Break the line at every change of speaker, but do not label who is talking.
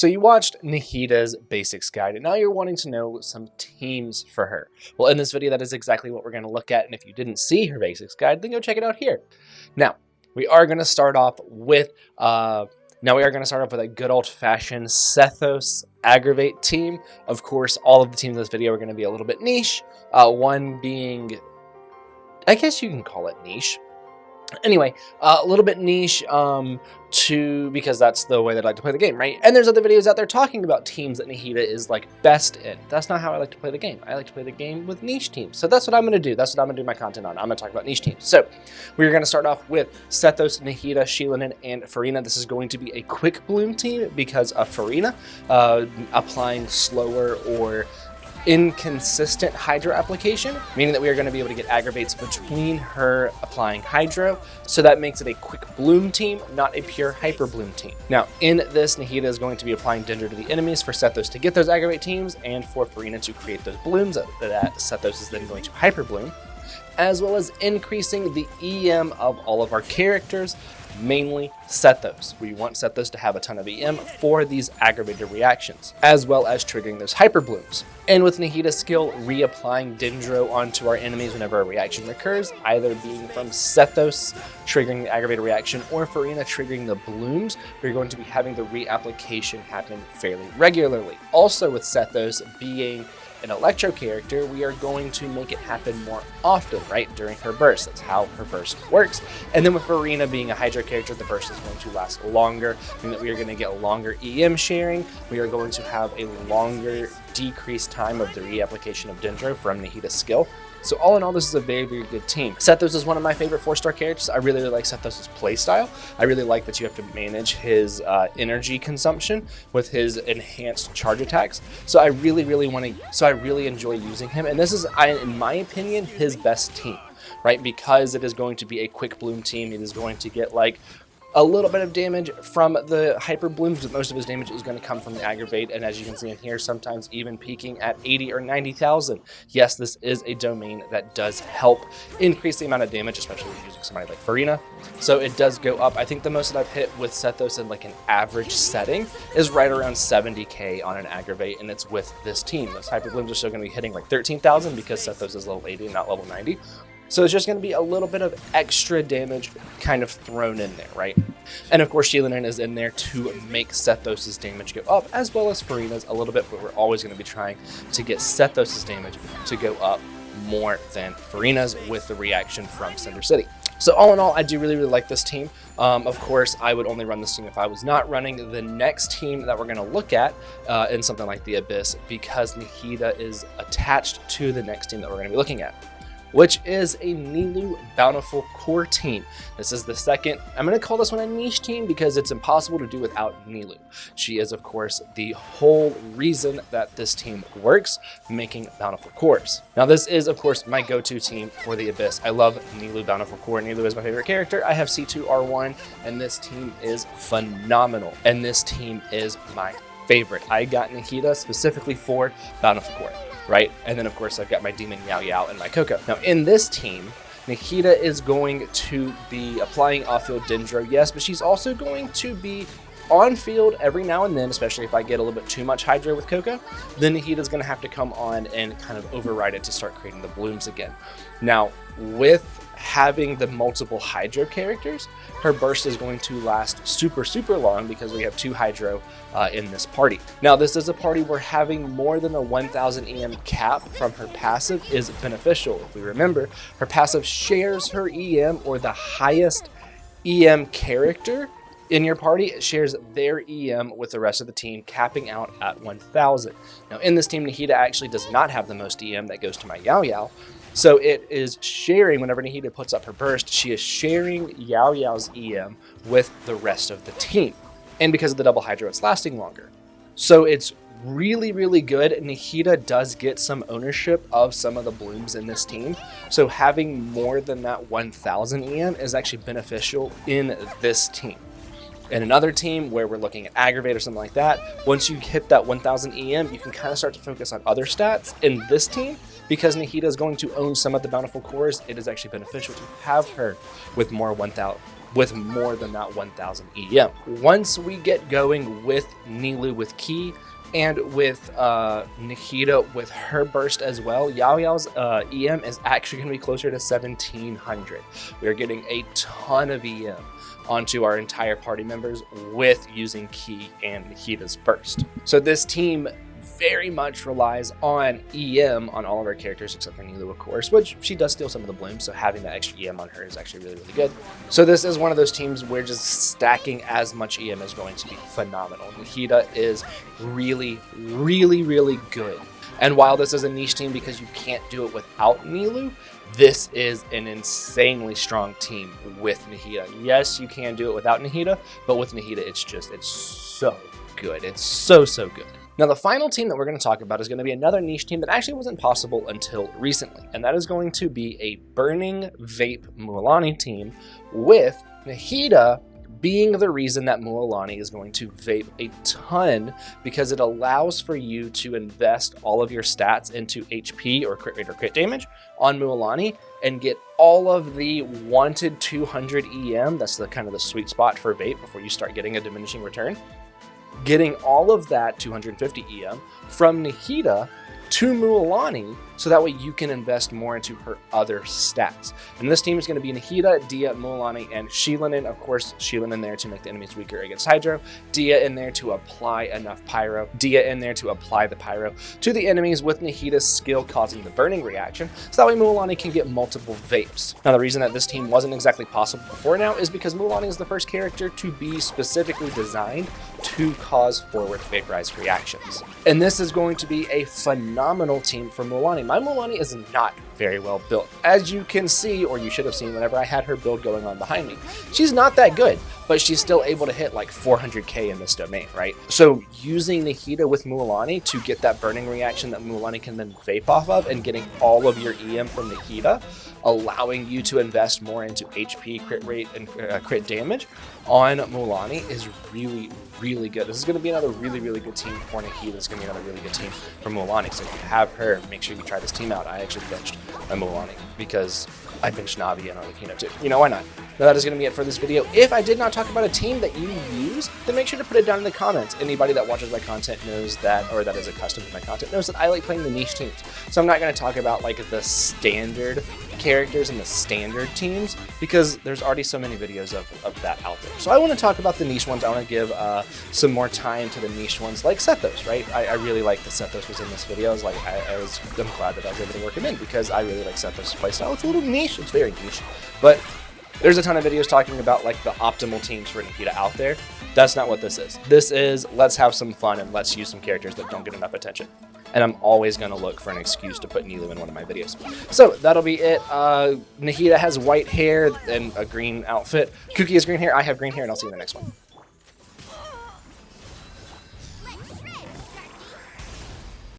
So you watched Nahida's basics guide, and now you're wanting to know some teams for her. Well, in this video, that is exactly what we're going to look at, and if you didn't see her basics guide, then go check it out here. Now, we are going to start off with a good old-fashioned Sethos aggravate team. Of course, all of the teams in this video are going to be a little bit niche. One being, I guess you can call it niche. Anyway, a little bit niche because that's the way they like to play the game, right? And there's other videos out there talking about teams that Nahida is like best in. That's not how I like to play the game. I like to play the game with niche teams. So that's what I'm going to do. That's what I'm going to do my content on. I'm going to talk about niche teams. So we're going to start off with Sethos, Nahida, Sheilinen, and Furina. This is going to be a quick bloom team because of Furina applying slower or inconsistent hydro application, meaning that we are going to be able to get aggravates between her applying hydro, so that makes it a quick bloom team, not a pure hyper bloom team. Now in this, Nahida is going to be applying Dendro to the enemies for Sethos to get those aggravate teams and for Furina to create those blooms that Sethos is then going to hyper bloom, as well as increasing the EM of all of our characters, mainly Sethos. We want Sethos to have a ton of EM for these aggravated reactions, as well as triggering those hyper blooms. And with Nahida's skill, reapplying Dendro onto our enemies whenever a reaction occurs, either being from Sethos triggering the aggravated reaction or Furina triggering the blooms, we're going to be having the reapplication happen fairly regularly. Also with Sethos being an electro character, we are going to make it happen more often, right, during her burst. That's how her burst works. And then with Furina being a hydro character, the burst is going to last longer, meaning that we are going to get longer EM sharing. We are going to have a longer decreased time of the reapplication of Dendro from Nahida's skill. So all in all, this is a very, very good team. Sethos is one of my favorite 4-star characters. I really like Sethos' playstyle. I really like that you have to manage his energy consumption with his enhanced charge attacks. So I really enjoy using him. And this is, in my opinion, his best team, right? Because it is going to be a quick bloom team. It is going to get like a little bit of damage from the hyper blooms, but most of his damage is going to come from the aggravate, and as you can see in here, sometimes even peaking at 80 or 90,000. Yes, this is a domain that does help increase the amount of damage, especially when using somebody like Furina. So it does go up. I think the most that I've hit with Sethos in like an average setting is right around 70k on an aggravate, and it's with this team. Those hyper blooms are still going to be hitting like 13,000 because Sethos is level 80 and not level 90. So it's just going to be a little bit of extra damage kind of thrown in there, right? And of course, Sheilinen is in there to make Sethos' damage go up, as well as Furina's a little bit, but we're always going to be trying to get Sethos' damage to go up more than Furina's with the reaction from Cinder City. So all in all, I do really like this team. Of course, I would only run this team if I was not running the next team that we're going to look at in something like the Abyss, because Nahida is attached to the next team that we're going to be looking at, which is a Nilou Bountiful core team. This is the second. I'm going to call this one a niche team because it's impossible to do without Nilou. She is, of course, the whole reason that this team works, making Bountiful cores. Now, this is, of course, my go-to team for the Abyss. I love Nilou Bountiful core. Nilou is my favorite character. I have C2R1, and this team is phenomenal. And this team is my favorite. I got Nahida specifically for Bountiful core, right? And then of course I've got my Demon Yao Yao and my Coco. Now in this team, Nahida is going to be applying off-field Dendro, yes, but she's also going to be on field every now and then, especially if I get a little bit too much hydro with Coco. Then Nahida's going to have to come on and kind of override it to start creating the blooms again. Now with having the multiple hydro characters, her burst is going to last super long because we have 2 hydro in this party. Now this is a party where having more than a 1000 EM cap from her passive is beneficial. If we remember, her passive shares her EM, or the highest EM character in your party, it shares their EM with the rest of the team, capping out at 1000. Now in this team, Nahida actually does not have the most EM. That goes to my Yao Yao. So it is sharing, whenever Nahida puts up her burst, she is sharing Yao Yao's EM with the rest of the team. And because of the double hydro, it's lasting longer. So it's really good. Nahida does get some ownership of some of the blooms in this team. So having more than that 1000 EM is actually beneficial in this team. In another team where we're looking at aggravate or something like that, once you hit that 1000 EM, you can kind of start to focus on other stats. In this team, because Nahida is going to own some of the Bountiful cores, it is actually beneficial to have her with more 1000 with more than that 1000 EM. Once we get going with Nilou with Ki, and with Nahida with her burst as well, Yao Yao's EM is actually going to be closer to 1700. We are getting a ton of EM onto our entire party members with using Ki and Nahida's burst. So this team very much relies on EM on all of our characters except for Nilou, of course, which she does steal some of the blooms, so having that extra EM on her is actually really, really good. So this is one of those teams where just stacking as much EM is going to be phenomenal. Nahida is really, really, really good. And while this is a niche team because you can't do it without Nilou, this is an insanely strong team with Nahida. Yes, you can do it without Nahida, but with Nahida, it's so good. It's so good. Now, the final team that we're going to talk about is going to be another niche team that actually wasn't possible until recently, and that is going to be a Burning Vape Mualani team with Nahida being the reason that Mualani is going to vape a ton, because it allows for you to invest all of your stats into HP or crit rate or crit damage on Mualani and get all of the wanted 200 EM. That's the kind of the sweet spot for vape before you start getting a diminishing return. Getting all of that 250 EM from Nahida to Mualani, so that way you can invest more into her other stats. And this team is going to be Nahida, Dia, Mualani, and Sheilin. Of course, Sheilin in there to make the enemies weaker against Hydro, Dia in there to apply enough Pyro, Dia in there to apply the Pyro to the enemies with Nahida's skill causing the burning reaction, so that way Mualani can get multiple vapes. Now, the reason that this team wasn't exactly possible before now is because Mualani is the first character to be specifically designed to cause forward vaporized reactions. And this is going to be a phenomenal team for Mualani. My Mualani is not very well built. As you can see, or you should have seen whenever I had her build going on behind me, she's not that good, but she's still able to hit like 400k in this domain, right? So using Nahida with Mualani to get that burning reaction that Mualani can then vape off of, and getting all of your EM from Nahida, allowing you to invest more into HP, crit rate, and crit damage on Mualani is really, really good. This is going to be another really, really good team for Nahida. It's going to be another really good team for Mualani. So if you have her, make sure you try this team out. I actually benched my Mualani because I benched Navi and Arlecchino too. You know, why not? Now that is going to be it for this video. If I did not talk about a team that you use, then make sure to put it down in the comments. Anybody that watches my content knows that, or that is accustomed to my content, knows that I like playing the niche teams. So I'm not going to talk about like the standard characters and the standard teams, because there's already so many videos of that out there. So I want to talk about the niche ones. I want to give some more time to the niche ones like Sethos, right? I really like that Sethos was in this video. I'm glad that I was able to work him in, because I really like Sethos' playstyle. It's a little niche, it's very niche, but there's a ton of videos talking about like the optimal teams for Nahida out there. That's not what this is. This is, let's have some fun and let's use some characters that don't get enough attention. And I'm always going to look for an excuse to put Nilou in one of my videos. So that'll be it. Nahida has white hair and a green outfit. Kuki has green hair. I have green hair, and I'll see you in the next one.